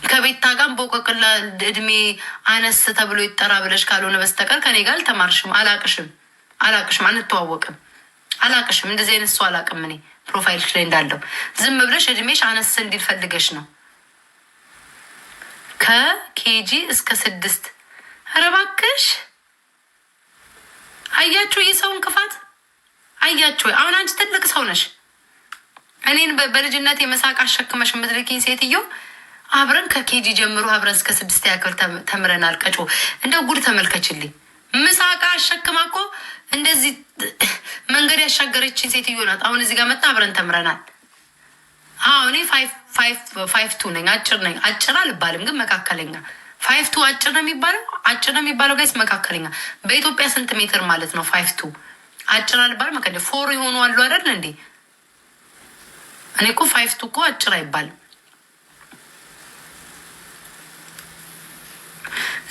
ከቤታ ጋር በቆቅላ እድሜ አነስ ተብሎ ይጠራ ብለሽ ካልሆነ በስተቀር ከኔ ጋር አልተማርሽም። አላቅሽም፣ አንተዋወቅም። አላቅሽም። እንደዚህ አይነት ሰው አላቅም እኔ ፕሮፋይልሽ ላይ እንዳለው ዝም ብለሽ እድሜሽ አነስ እንዲል ፈልገሽ ነው። ከኬጂ እስከ 6 ኧረ እባክሽ። አያችሁ የሰውን ክፋት አያችሁ። አሁን አንቺ ትልቅ ሰው ነሽ። እኔን በልጅነት የመሳቅ አሸክመሽ የምትልኪኝ ሴትዮ አብረን ከኬጂ ጀምሮ አብረን እስከ 6 ያክል ተምረናል። ቀጮ እንደው ጉድ ተመልከችልኝ። ምሳቃ አሸክማ እኮ እንደዚህ መንገድ ያሻገረችን ሴትዮ ናት። አሁን እዚህ ጋር መጣ አብረን ተምረናል። እኔ 5'2" ነኝ። አጭር ነኝ። አጭር አልባልም ግን መካከለኛ። 5'2" አጭር ነው የሚባለው። አጭር ነው የሚባለው ጋይስ መካከለኛ። በኢትዮጵያ ስንት ሜትር ማለት ነው? 5'2" አጭር አልባልም። መከደ 4 የሆኑ አሉ አይደል እንዴ? እኔ እኮ 5'2" እኮ አጭር አይባልም።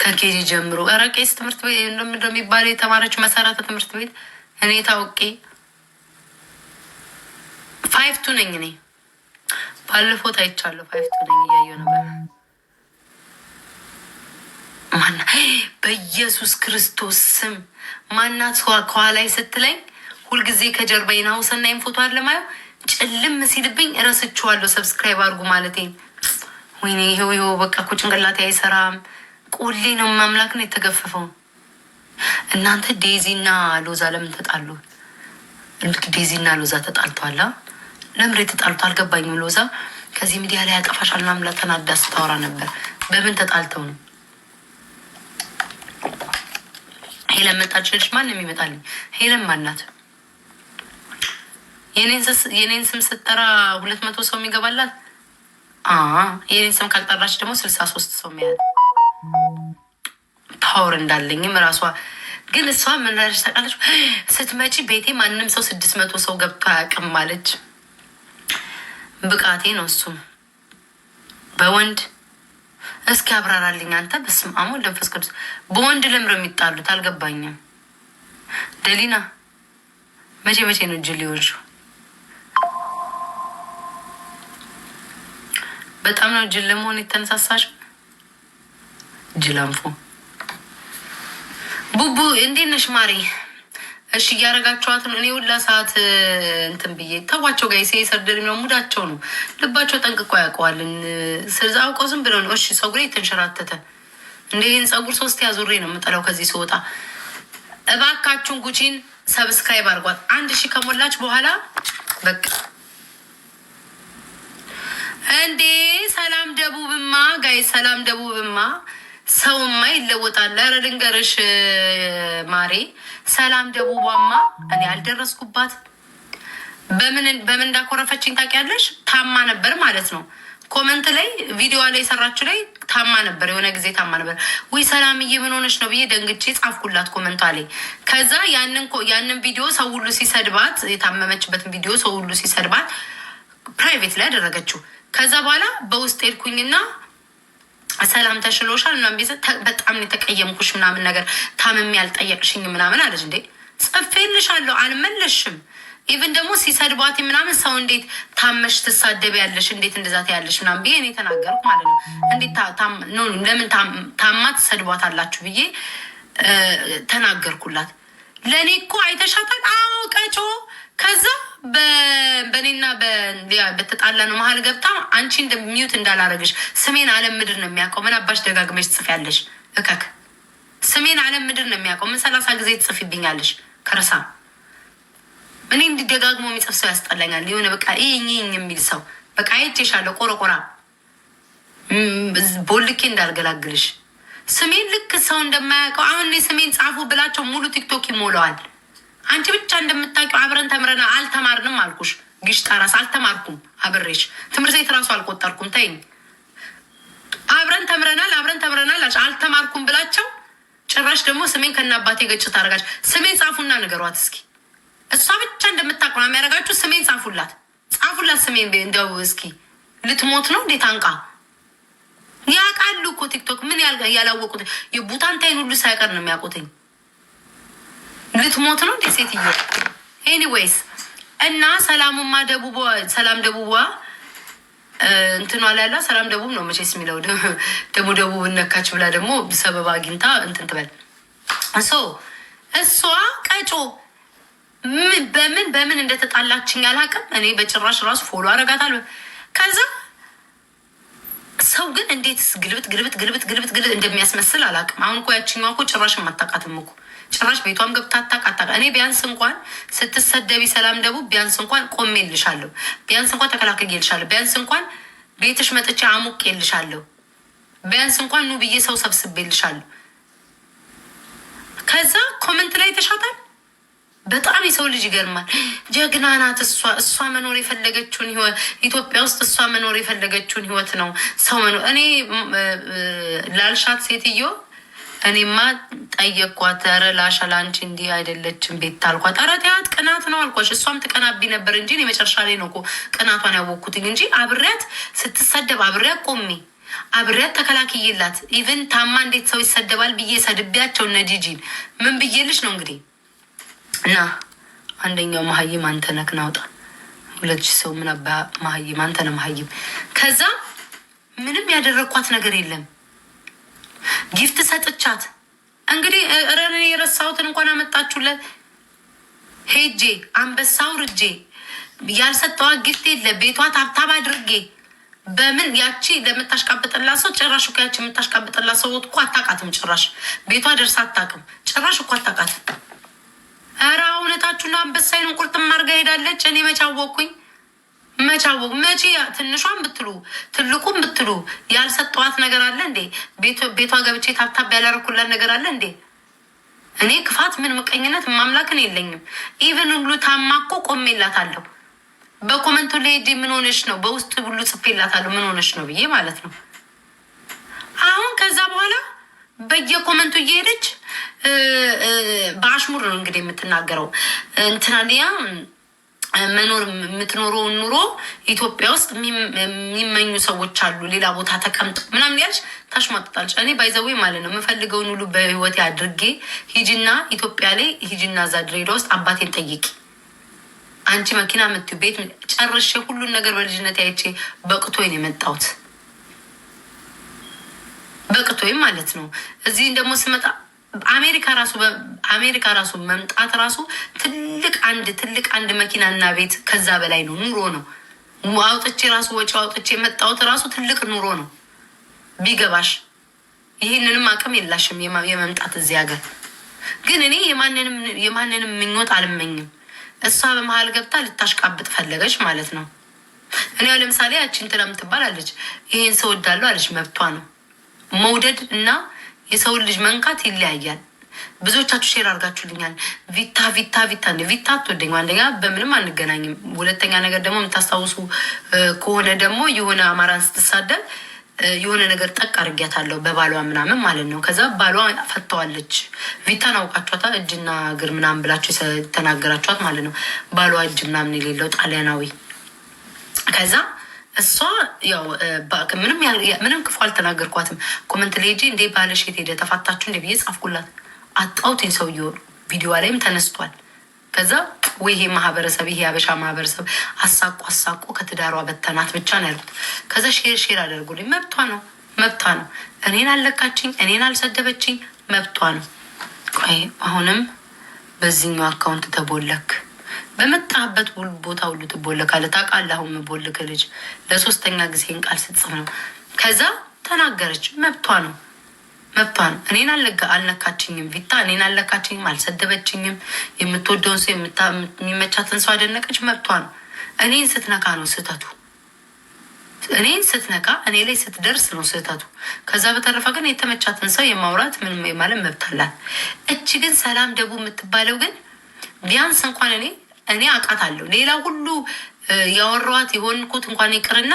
ከኬጂ ጀምሮ ኧረ ቄስ ትምህርት ቤት እንደሚባለው የተማረች መሰረተ ትምህርት ቤት እኔ ታውቄ 5'2" ነኝ። እኔ ባለፈው ታይቻለሁ። 5'2" ነኝ። እያየሁ ነበር። ማና በኢየሱስ ክርስቶስ ስም ማናት ከኋላይ ስትለኝ ሁልጊዜ ከጀርባዬ ናሁሰናይም ፎቶ አለማየው ጭልም ሲልብኝ እረስችዋለሁ። ሰብስክራይብ አድርጉ ማለቴ ወይኔ ይሄው በቃ እኮ ጭንቅላቴ አይሰራም። ቁሌ ነው ማምላክ ነው የተገፈፈው። እናንተ ዴዚና ሎዛ ለምን ተጣሉ? ዴዚና ሎዛ ተጣልቷላ። ለምን የተጣሉት አልገባኝም። ሎዛ ከዚህ ሚዲያ ላይ ያጠፋሻል ምናምን ብላ ተናዳ ስታወራ ነበር። በምን ተጣልተው ነው? ሄለን መጣች ልጅ ማን የሚመጣልኝ? ሄለን ማናት? የኔን ስም ስትጠራ 200 ሰው የሚገባላት። የኔን ስም ካልጠራች ደግሞ 63 ሰው የሚያል ፓወር እንዳለኝም ራሷ ግን እሷ ምን ታውቃለች? ስትመጪ ቤቴ ማንም ሰው 600 ሰው ገብቶ አያውቅም ማለች። ብቃቴ ነው እሱም በወንድ እስኪ አብራራልኝ አንተ። በስመ አብ ወወልድ ወመንፈስ ቅዱስ። በወንድ ለምሮ የሚጣሉት አልገባኝም። ደሊና መቼ ነው ጅል ሊሆንሽው? በጣም ነው ጅል ለመሆን የተነሳሳሽው። ጅላንፎ ቡቡ እንዴት ነሽ ማሪ? እሺ እያረጋችኋት ነው። እኔ ሁላ ሰዓት እንትን ብዬ ተዋቸው ጋር ሰርደሪ ነው ሙዳቸው ነው። ልባቸው ጠንቅቆ ያውቀዋልን። ስለዚህ አውቀው ዝም ብለው ነው። እሺ ፀጉሬ የተንሸራተተ እንደ ይህን ፀጉር 3 ያዙሬ ነው የምጠላው ከዚህ ስወጣ። እባካችሁን ጉቺን ሰብስክራይብ አድርጓት። 1000 ከሞላች በኋላ በቃ እንዴ ሰላም ደቡብማ ጋይ ሰላም ደቡብማ ሰውማ ይለወጣል። ኧረ ልንገርሽ ማሬ ሰላም ደቡባማ እኔ አልደረስኩባት። በምን እንዳኮረፈችኝ ታውቂያለሽ? ታማ ነበር ማለት ነው። ኮመንት ላይ ቪዲዮ ላይ የሰራችሁ ላይ ታማ ነበር፣ የሆነ ጊዜ ታማ ነበር። ወይ ሰላምዬ ምን ሆነች ነው ብዬ ደንግጬ ጻፍኩላት ኮመንቷ ላይ። ከዛ ያንን ቪዲዮ ሰው ሁሉ ሲሰድባት፣ የታመመችበትን ቪዲዮ ሰው ሁሉ ሲሰድባት ፕራይቬት ላይ አደረገችው። ከዛ በኋላ በውስጥ ሄድኩኝና ሰላም ተሽሎሻል ምናምን ቤት በጣም የተቀየምኩሽ ምናምን ነገር ታምሜ ያልጠየቅሽኝ ምናምን አለች። እንዴ ጽፌልሻለሁ አልመለሽም። ኢቭን ደግሞ ሲሰድቧት ምናምን ሰው እንዴት ታመሽ ትሳደብ ያለሽ እንዴት እንደዛት ያለሽ ምናምን ብዬ እኔ ተናገርኩ ማለት ነው። እንዴት ለምን ታማ ትሰድቧት አላችሁ ብዬ ተናገርኩላት። ለእኔ እኮ አይተሻታል። አዎ ቀጮ። ከዛ በእኔና በተጣላ ነው መሀል ገብታ አንቺ ሚዩት እንዳላረግሽ ስሜን አለም ምድር ነው የሚያውቀው። ምን አባሽ ደጋግመሽ ትጽፊያለሽ? እከክ ስሜን አለም ምድር ነው የሚያውቀው። ምን 30 ጊዜ ትጽፊብኛለሽ? ከረሳ እኔ እንዲደጋግሞ የሚጽፍ ሰው ያስጠላኛል። የሆነ በቃ ይህኝ የሚል ሰው በቃ አይቼሻለሁ። ቆረቆራ ቦልኬ እንዳልገላግልሽ ስሜን ልክ ሰው እንደማያውቀው አሁን ስሜን ጻፉ ብላቸው ሙሉ ቲክቶክ ይሞላዋል። አንቺ ብቻ እንደምታውቂው አብረን ተምረና አልተማርንም አልኩሽ። ግሽጣ ራስ አልተማርኩም አብሬሽ ትምህርት ቤት ራሱ አልቆጠርኩም። ተይኝ። አብረን ተምረናል አልተማርኩም ብላቸው ጭራሽ ደግሞ ስሜን ከናባቴ ገጭ ታደርጋች። ስሜን ጻፉና ንገሯት እስኪ። እሷ ብቻ እንደምታውቀው ነው የሚያደርጋችሁ። ስሜን ጻፉላት ስሜን እንደው እስኪ ልትሞት ነው እንዴት አንቃ ያውቃሉ እኮ ቲክቶክ ምን ያላወቁት የቡታንታይን ሁሉ ሳይቀር ነው የሚያውቁትኝ። ልትሞት ነው እንዴ ሴትዮ። ኤኒዌይስ እና ሰላሙማ ሰላም ደቡቧ እንትኗ ላይ ያለ ሰላም ደቡብ ነው መቼስ የሚለው ደግሞ ደቡብ እነካች ብላ ደግሞ ሰበብ አግኝታ እንትን ትበል። እሷ ቀጮ በምን እንደተጣላችኝ አላውቅም። እኔ በጭራሽ ራሱ ፎሎ አረጋታለሁ። ከዛ ሰው ግን እንዴት ግልብጥ እንደሚያስመስል አላውቅም። አሁን እኮ ያችኛዋ እኮ ጭራሽ አታውቃትም እኮ ጭራሽ ቤቷም ገብታ አታውቃት። እኔ ቢያንስ እንኳን ስትሰደቢ ሰላም ደቡብ ቢያንስ እንኳን ቆሜልሻለሁ፣ ቢያንስ እንኳን ተከላክዬልሻለሁ፣ ቢያንስ እንኳን ቤትሽ መጥቼ አሙቄልሻለሁ፣ ቢያንስ እንኳን ኑ ብዬ ሰው ሰብስቤልሻለሁ። ከዛ ኮመንት ላይ ተሻታል። በጣም የሰው ልጅ ይገርማል። ጀግና ናት እሷ መኖር የፈለገችውን ህይወት ኢትዮጵያ ውስጥ እሷ መኖር የፈለገችውን ህይወት ነው ሰው መኖር። እኔ ላልሻት ሴትዮ እኔማ ጠየቅኳት። ኧረ ላሻ ለአንቺ እንዲህ አይደለችም ቤት ታልኳት። ኧረ ተያት ቅናት ነው አልኳሽ። እሷም ትቀናቢ ነበር እንጂ የመጨረሻ ላይ ነው እኮ ቅናቷን ያወቅኩትኝ እንጂ አብሬያት ስትሰደብ አብሬያት ቆሜ አብሬያት ተከላክዬላት ኢቨን ታማ እንዴት ሰው ይሰደባል ብዬ ሰድቤያቸው እነ ጂጂን ምን ብዬልሽ ነው እንግዲህ እና አንደኛው መሀይም አንተ ነህ ናውጣ 2000 ሰው ምን አባ መሀይም አንተ ነህ መሀይም። ከዛ ምንም ያደረኳት ነገር የለም። ጊፍት ሰጥቻት እንግዲህ ረን የረሳሁትን እንኳን አመጣችሁለት ሄጄ አንበሳው ርጄ ያልሰጠዋት ጊፍት የለ ቤቷ ታብታብ አድርጌ በምን ያቺ ለምታሽቃብጥላት ሰው ጭራሽ እኮ ያቺ የምታሽቃብጥላት ሰው እኮ አታውቃትም። ጭራሽ ቤቷ ደርሳ አታውቅም። ጭራሽ እኮ አታውቃትም። ኧረ እውነታችሁና አንበሳይን ቁርጥም አድርጋ ሄዳለች። እኔ መቻወቅኩኝ መቼ ትንሿን ብትሉ ትልቁም ብትሉ ያልሰጠዋት ነገር አለ እንዴ? ቤቷ ገብቼ ታብታብ ያላረኩላት ነገር አለ እንዴ? እኔ ክፋት ምን ምቀኝነት ማምላክን የለኝም። ኢቨን ሁሉ ታማ እኮ ቆሜላታለሁ። በኮመንቱ ላይ ሄጄ ምን ሆነሽ ነው በውስጡ ሁሉ ጽፌላታለሁ ምን ሆነሽ ነው ብዬ ማለት ነው። አሁን ከዛ በኋላ በየኮመንቱ እየሄደች በአሽሙር ነው እንግዲህ የምትናገረው። እንትናሊያ መኖር የምትኖረውን ኑሮ ኢትዮጵያ ውስጥ የሚመኙ ሰዎች አሉ፣ ሌላ ቦታ ተቀምጠው ምናምን ያልሽ ታሽሟጥጣለች። እኔ ባይዘዌ ማለት ነው የምፈልገውን ሁሉ በህይወቴ አድርጌ ሂጂና ኢትዮጵያ ላይ ሂጂና እዛ ድሬዳዋ ውስጥ አባቴን ጠይቂ። አንቺ መኪና የምትይው ቤት ጨርሼ ሁሉን ነገር በልጅነት አይቼ በቅቶኝ ነው የመጣሁት። በቅቶኝ ማለት ነው። እዚህ ደግሞ ስመጣ አሜሪካ ራሱ መምጣት ራሱ ትልቅ አንድ መኪናና ቤት ከዛ በላይ ነው። ኑሮ ነው አውጥቼ ራሱ ወጪ አውጥቼ የመጣሁት ራሱ ትልቅ ኑሮ ነው ቢገባሽ። ይህንንም አቅም የላሽም የመምጣት እዚህ ሀገር። ግን እኔ የማንንም ምኞት አልመኝም። እሷ በመሀል ገብታ ልታሽቃብጥ ፈለገች ማለት ነው። እኔ ለምሳሌ ያችን ትለም ትባላለች። ይሄን ሰው ወዳለሁ አለች፣ መብቷ ነው። መውደድ እና የሰውን ልጅ መንካት ይለያያል። ብዙዎቻችሁ ሼር አድርጋችሁልኛል። ቪታ እንደ ቪታ አትወደኝ። አንደኛ በምንም አንገናኝም። ሁለተኛ ነገር ደግሞ የምታስታውሱ ከሆነ ደግሞ የሆነ አማራን ስትሳደብ የሆነ ነገር ጠቅ አድርጊያታለሁ በባሏ ምናምን ማለት ነው። ከዛ ባሏ ፈተዋለች። ቪታን አውቃችኋታ? እጅና እግር ምናምን ብላችሁ ተናገራችኋት ማለት ነው። ባሏ እጅ ምናምን የሌለው ጣሊያናዊ። ከዛ እሷ ያው ምንም ክፉ አልተናገርኳትም። ኮመንት ላይ ሄጄ እንዴ ባለሽ የት ሄደ ተፋታችሁ እንደ ብዬ ጻፍኩላት። አጣውትኝ ሰውዬው ቪዲዮ ላይም ተነስቷል። ከዛ ወይ ይሄ ማህበረሰብ ይሄ ያበሻ ማህበረሰብ አሳቆ ከትዳሯ በተናት ብቻ ነው ያልኩት። ከዛ ሼር አደርጉልኝ። መብቷ ነው። እኔን አልለካችኝ፣ እኔን አልሰደበችኝ፣ መብቷ ነው። ቆይ አሁንም በዚህኛው አካውንት ተቦለክ፣ በመጣህበት ቦታ ሁሉ ትቦለካለህ። ታውቃለህ? አሁን የምቦልክ ልጅ ለ3ኛ ጊዜን ቃል ስትጽፍ ነው። ከዛ ተናገረች። መብቷ ነው። እኔን አልነካችኝም። ቪታ እኔን አልነካችኝም፣ አልሰደበችኝም። የምትወደውን ሰው የሚመቻትን ሰው አደነቀች። መብቷ ነው። እኔን ስትነካ ነው ስህተቱ። እኔን ስትነካ እኔ ላይ ስትደርስ ነው ስህተቱ። ከዛ በተረፈ ግን የተመቻትን ሰው የማውራት ምንም የማለት መብት አላት። እች ግን ሰላም ደቡ የምትባለው ግን ቢያንስ እንኳን እኔ አውቃታለሁ። ሌላ ሁሉ ያወራኋት የሆንኩት እንኳን ይቅርና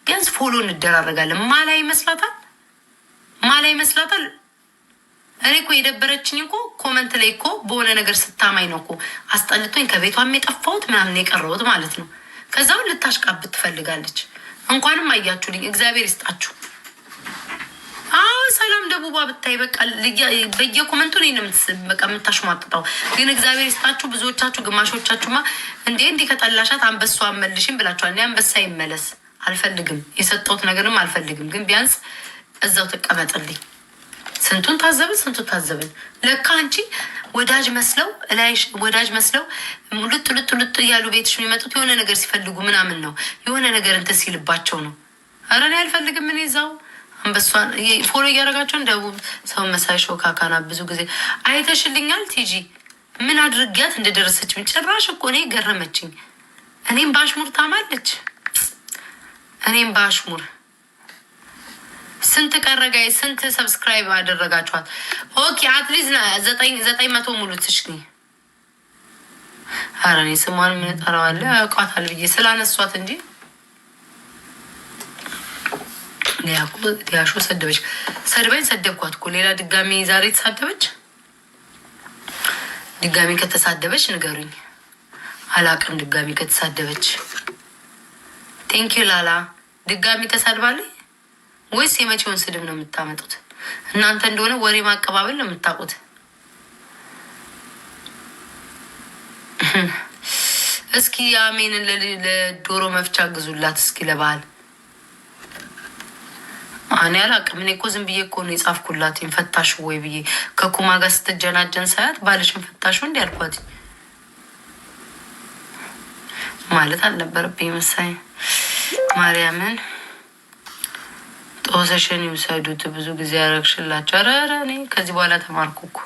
ቢያንስ ፎሎ እንደራረጋለን። ማላ ይመስላታል። እኔ እኮ የደበረችኝ እኮ ኮመንት ላይ እኮ በሆነ ነገር ስታማኝ ነው እኮ አስጠልቶኝ ከቤቷም የጠፋሁት ምናምን የቀረሁት ማለት ነው። ከዛውን ልታሽቃብት ትፈልጋለች። እንኳንም አያችሁልኝ፣ እግዚአብሔር ይስጣችሁ። ሰላም ደቡባ ብታይ በቃ በየኮመንቱ በቃ የምታሽሟጥጠው ግን እግዚአብሔር ይስጣችሁ። ብዙዎቻችሁ ግማሾቻችሁማ እንዲህ ከጠላሻት አንበሷ መልሽም ብላችኋል። እኔ አንበሳ ይመለስ አልፈልግም፣ የሰጠሁት ነገርም አልፈልግም። ግን ቢያንስ እዛው ትቀመጥልኝ። ስንቱን ታዘብን። ለካ አንቺ ወዳጅ መስለው ልጥ እያሉ ቤትሽ የሚመጡት የሆነ ነገር ሲፈልጉ ምናምን ነው፣ የሆነ ነገር እንትን ሲልባቸው ነው። ኧረ እኔ አልፈልግም። እኔ እዛው አንበሷን ፎሎ እያደረጋቸው ደቡብ ሰው መሳይ ሾካካና ብዙ ጊዜ አይተሽልኛል። ቲጂ ምን አድርጊያት እንደደረሰችኝ ጭራሽ እኮ እኔ ገረመችኝ። እኔም በአሽሙር ታማለች። ስንት ቀረጋይ? ስንት ሰብስክራይብ አደረጋችኋት? ኦኬ አትሊስት 900 ሙሉት። እሺ ኧረ እኔ ስሟን ምን እጠራዋለሁ ያውቃታል ብዬ ስላነሷት እንጂ ሊያሾ ሰደብኳት እኮ። ሌላ ድጋሚ ዛሬ ተሳደበች። ድጋሚ ከተሳደበች ንገሩኝ። አላቅም። ድጋሚ ከተሳደበች ቴንኪዩ ላላ። ድጋሚ ተሳድባለች ወይስ የመቼውን ስድብ ነው የምታመጡት? እናንተ እንደሆነ ወሬ ማቀባበል ነው የምታውቁት። እስኪ አሜንን ለዶሮ መፍቻ ግዙላት እስኪ ለበዓል። እኔ አላቅም። እኔ እኮ ዝም ብዬ እኮ ነው የጻፍኩላት ፈታሹ ወይ ብዬ ከኩማ ጋር ስትጀናጀን ሳያት ባልሽን ፈታሹ እንዲ ያልኳት ማለት አልነበረብኝ መሳይ። ማርያምን ጦሰሽን ይውሰዱት። ብዙ ጊዜ ያረግሽላቸው። ኧረ እኔ ከዚህ በኋላ ተማርኩ እኮ።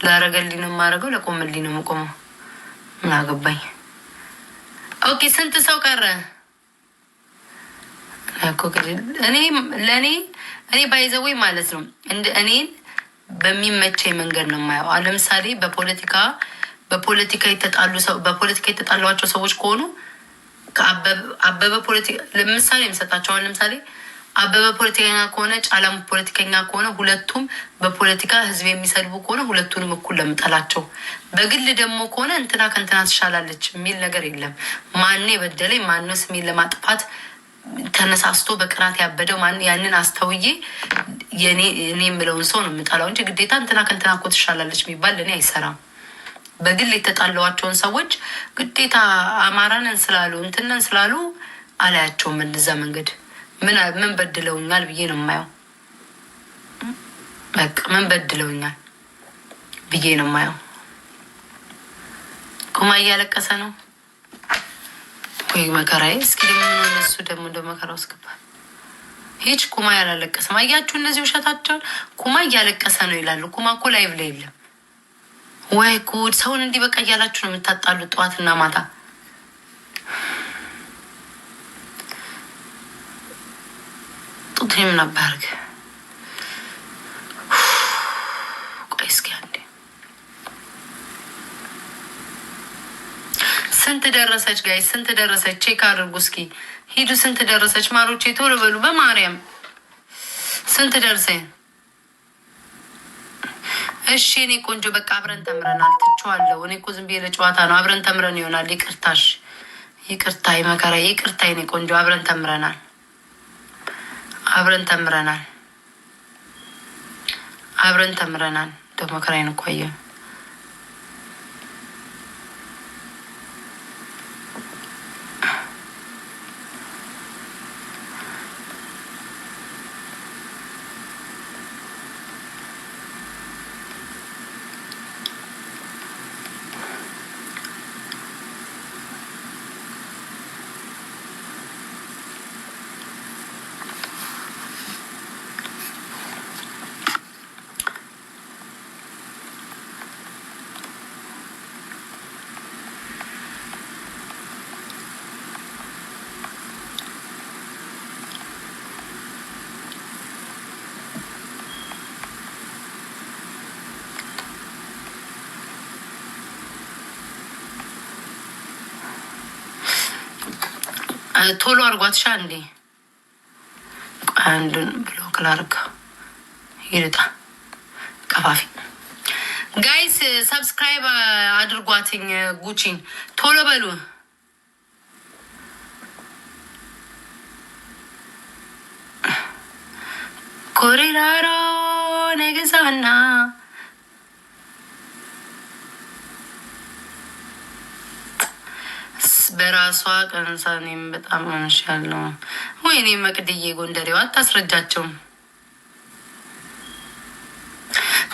ላረገልኝ ነው የማደርገው፣ ለቆምልኝ ነው የምቆመው። ምን አገባኝ። ኦኬ ስንት ሰው ቀረ? እኔ ባይዘወይ ማለት ነው እኔን በሚመቸኝ መንገድ ነው የማየው። ለምሳሌ በፖለቲካ የተጣሏቸው ሰዎች ከሆኑ አበበ ፖለቲካ ለምሳሌ የምሰጣቸውን ለምሳሌ አበበ ፖለቲከኛ ከሆነ ጫላም ፖለቲከኛ ከሆነ ሁለቱም በፖለቲካ ህዝብ የሚሰድቡ ከሆነ ሁለቱንም እኩል ለምጠላቸው። በግል ደግሞ ከሆነ እንትና ከእንትና ትሻላለች የሚል ነገር የለም። ማን የበደለኝ ማንስ የሚል ለማጥፋት ተነሳስቶ በቅናት ያበደው ማን ያንን አስተውዬ እኔ የምለውን ሰው ነው የምጠላው እንጂ ግዴታ እንትና ከእንትና እኮ ትሻላለች የሚባል ለእኔ አይሰራም። በግል የተጣለዋቸውን ሰዎች ግዴታ አማራንን ስላሉ እንትንን ስላሉ አላያቸውም። እንደዛ መንገድ ምን በድለውኛል ብዬ ነው የማየው። በቃ ምን በድለውኛል ብዬ ነው የማየው። ኩማ እያለቀሰ ነው ወይ መከራዬ። እስኪ ደግሞ እነሱ ደግሞ እንደ መከራው እስገባ ሄች ኩማ ያላለቀሰም አያችሁ። እነዚህ ውሸታቸውን ኩማ እያለቀሰ ነው ይላሉ። ኩማ እኮ ላይቭ ላይ የለም ወይ ጉድ! ሰውን እንዲህ በቃ እያላችሁ ነው የምታጣሉት ጠዋትና ማታ። ጡቴም ነበርግ ቆይ እስኪ አንዴ ስንት ደረሰች ጋይ? ስንት ደረሰች? ቼክ አድርጉ እስኪ ሂዱ። ስንት ደረሰች ማሮቼ? ቶሎ በሉ በማርያም ስንት ደርሰኝ? እሺ እኔ ቆንጆ በቃ አብረን ተምረናል። ትቼዋለሁ። እኔ እኮ ዝም ብዬ ለጨዋታ ነው። አብረን ተምረን ይሆናል። ይቅርታሽ፣ ይቅርታ መከራ፣ ይቅርታ የኔ ቆንጆ። አብረን ተምረናል። ደግሞ መከራዬን እኮ አየሁ። ቶሎ አርጓት ሻንዴ አንዱን ብሎክ ላርጋ ይርጣ ቀፋፊ ጋይስ ሰብስክራይብ አድርጓትኝ ጉቺን ቶሎ በሉ ኮሪራሮ ነገዛና በራሷ ቀንሳኔም በጣም አንሻለሁ። ወይኔ መቅድዬ ጎንደሬዋ አታስረጃቸውም።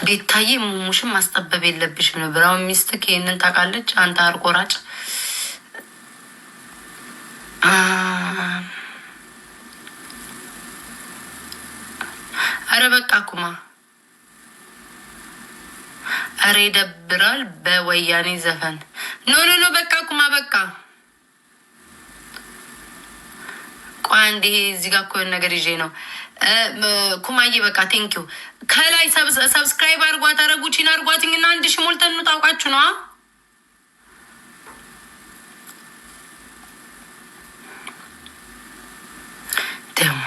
ቤታዬ ሙሙሽም ማስጠበብ የለብሽም ነው። ብራው ሚስትክ ይሄንን ታውቃለች። አንተ አርቆራጭ አረ በቃ ኩማ አረ ይደብራል። በወያኔ ዘፈን ኖ በቃ ኩማ በቃ አንዴ እዚህ ጋር እኮ ነገር ይዤ ነው ኩማዬ በቃ ቴንኪው። ከላይ ሰብስክራይብ አርጓት አረጉቺን አርጓትኝ እና 1000 ሞልተን ነው ታውቃችሁ ነው ደሞ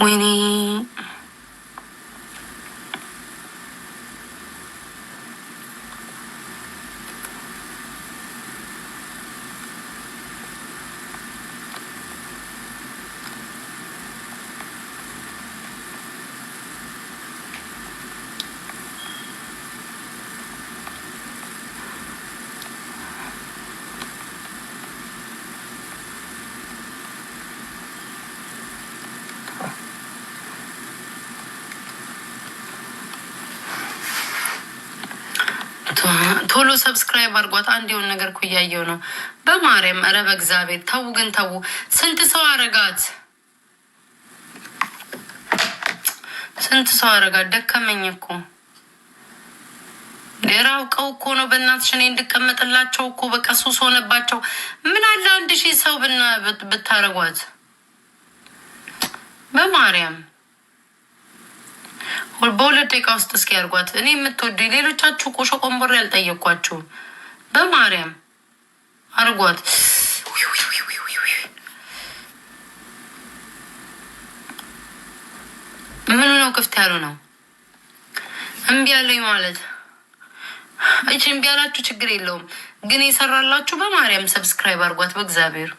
ወይኔ ቶሎ ሰብስክራይብ አርጓት። አንድ የሆነ ነገር እኮ እያየው ነው በማርያም። ኧረ በእግዚአብሔር ተው ግን ተው። ስንት ሰው አረጋት፣ ስንት ሰው አረጋት። ደከመኝ እኮ የራውቀው እኮ ነው። በእናትሽ እኔ እንድቀመጥላቸው እኮ በቃ ሱስ ሆነባቸው። ምን አለ 1000 ሰው ብታረጓት በማርያም። በሁለት ደቂቃ ውስጥ እስኪ ያርጓት። እኔ የምትወዱ ሌሎቻችሁ ቆሾ ቆንቦሬ ያልጠየኳችሁ በማርያም አርጓት። ምኑ ነው ክፍት ያሉ ነው? እምቢ ያለኝ ማለት እቺ እምቢ ያላችሁ ችግር የለውም ግን የሰራላችሁ በማርያም ሰብስክራይብ አርጓት በእግዚአብሔር።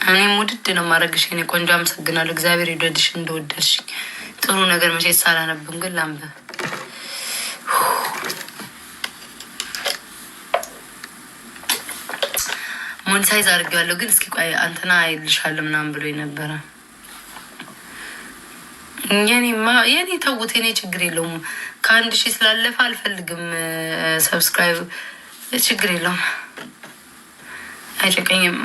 እኔም ውድድ ነው ማድረግሽ የኔ ቆንጆ። አመሰግናለሁ። እግዚአብሔር ይውደድሽ እንደወደድሽ። ጥሩ ነገር መቼ ሳላነብም ግን ላንብብ። ሞኒታይዝ አድርጌዋለሁ ግን እስኪ ቆይ አንተና አይልሻለሁ ምናምን ብሎ ነበረ። የኔ ተውት፣ የኔ ችግር የለውም። ከ1000 ስላለፈ አልፈልግም ሰብስክራይብ፣ ችግር የለውም አይጨቀኝም።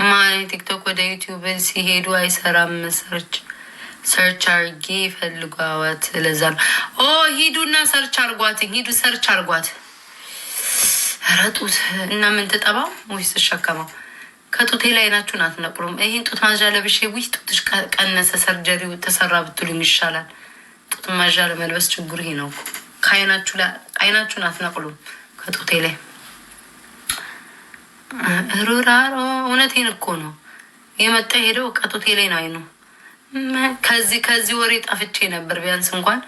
ቲክቶክ ወደ ዩቲዩብ ሲሄዱ አይሰራም። ሰርች አርጌ ፈልጓዋት ለዛ ነው። ሂዱና ሰርች አርጓት፣ ሂዱ ሰርች አርጓት። ረጡት እና ምን ትጠባው ወይስ ተሸከመው? ከጡቴ ላይ ናችሁን አትነቅሩም? ይህን ጡት ማዣ ለብሼ ውይ ጡትሽ ቀነሰ ሰርጀሪው ተሰራ ብትሉኝ ይሻላል። ጡት ማዣ ለመልበስ ችግሩ ይሄ ነው። ከአይናችሁ ላይ አይናችሁን አትነቅሉም ከጡቴ ላይ። ሩራሮ እውነቴን እኮ ነው የመጣ ሄደው ቀጡቴ ላይ ነው አይኑ። ከዚህ ወሬ ጠፍቼ ነበር። ቢያንስ እንኳን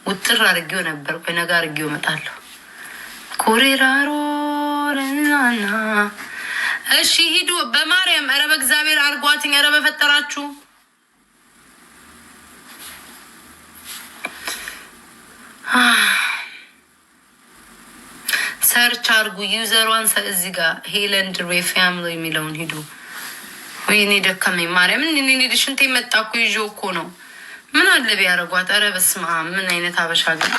ውጥር አርጌው ነበር። ቆይ ነገ አርጌው እመጣለሁ። ኮሪራሮ ለናና እሺ ሂዱ በማርያም። ኧረ በእግዚአብሔር አርጓትኝ። ኧረ በፈጠራችሁ ሰርች አርጉ። ዩዘሯን እዚህ ጋር ሄለንድ ሬ ፋሚሊ የሚለውን ሂዱ። ወይኔ ደከመኝ ማርያም። ምን ሽንቴ መጣ እኮ ይዤው እኮ ነው። ምን አለ ቢያረጓት። ኧረ በስመ አብ ምን አይነት አበሻ ግን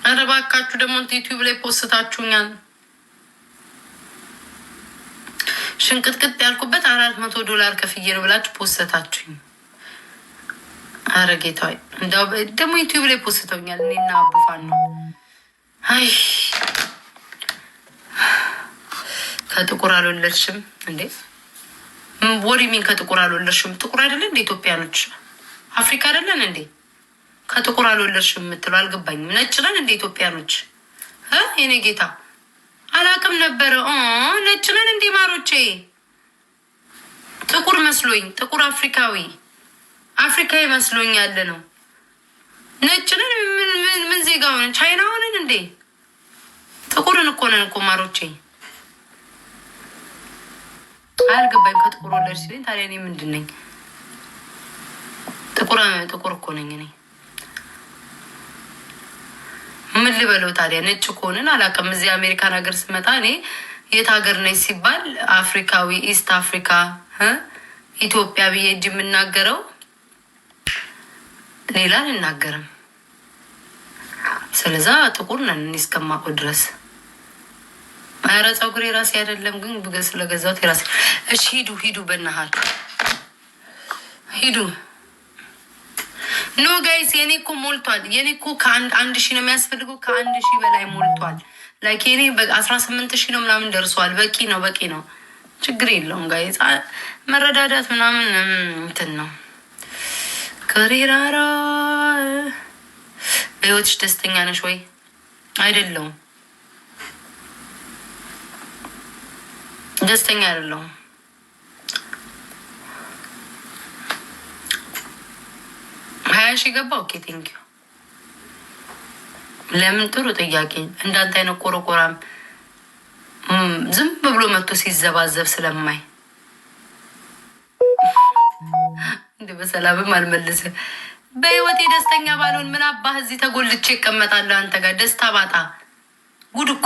ኧረ እባካችሁ ደግሞ ዩቲዩብ ላይ ፖስታችሁኛል። ሽንቅጥቅጥ ያልኩበት $400 ከፍዬ ነው ብላችሁ ፖስታችሁኝ። ኧረ ጌታዬ እንደው ደግሞ ዩቲዩብ ላይ ፖስተውኛል። እኔና አቡፋን ነው። አይ ከጥቁር አልወለድሽም እንዴ? ወሪሚን ከጥቁር አልወለድሽም? ጥቁር አይደለ እንዴ? ኢትዮጵያኖች አፍሪካ አይደለን እንዴ? ከጥቁር አልወለድሽም የምትለው አልገባኝም። ነጭ ነን እንዴ ኢትዮጵያኖች? የኔ ጌታ አላቅም ነበረ። ነጭ ነን እንዴ ማሮቼ? ጥቁር መስሎኝ፣ ጥቁር አፍሪካዊ መስሎኝ ያለ ነው። ነጭ ነን። ምን ዜጋ ሆነን? ቻይና ሆነን እንዴ? ጥቁርን እኮ ነን እኮ ማሮቼ። አልገባኝም። ከጥቁር ወለድ ሲለኝ ታዲያ እኔ ምንድን ነኝ? ጥቁር እኮ ነኝ እኔ። ምን ልበለው ታዲያ? ነጭ ከሆንን አላውቅም። እዚህ አሜሪካን ሀገር ስመጣ እኔ የት ሀገር ነች ሲባል አፍሪካዊ፣ ኢስት አፍሪካ፣ ኢትዮጵያ ብዬ እጅ የምናገረው ሌላ አልናገርም። ስለዛ ጥቁር ነን እኔ እስከማውቀው ድረስ። ኧረ ፀጉሬ የራሴ አይደለም ግን ስለገዛሁት የራሴ። እሺ ሂዱ በእናትህ ሂዱ። ኖ ጋይስ የኔ እኮ ሞልቷል። የኔ እኮ ከ1,000 ነው የሚያስፈልገው። ከ1,000 በላይ ሞልቷል። ላይክ የኔ 18,000 ነው ምናምን ደርሷል። በቂ ነው። ችግር የለውም ጋይስ። መረዳዳት ምናምን እንትን ነው። ከሪራራ በህይወትሽ ደስተኛ ነሽ ወይ? አይደለሁም። ደስተኛ አይደለሁም። ገባ። ኦኬ ቴንክ ዩ። ለምን? ጥሩ ጥያቄ። እንዳንተ አይነት ቆረቆራም ዝም ብሎ መጥቶ ሲዘባዘብ ስለማይ እንደ በሰላምም አልመልስ። በህይወቴ ደስተኛ ባልሆን ምን አባህ እዚህ ተጎልቼ እቀመጣለሁ አንተ ጋር ደስታ ባጣ? ጉድ እኮ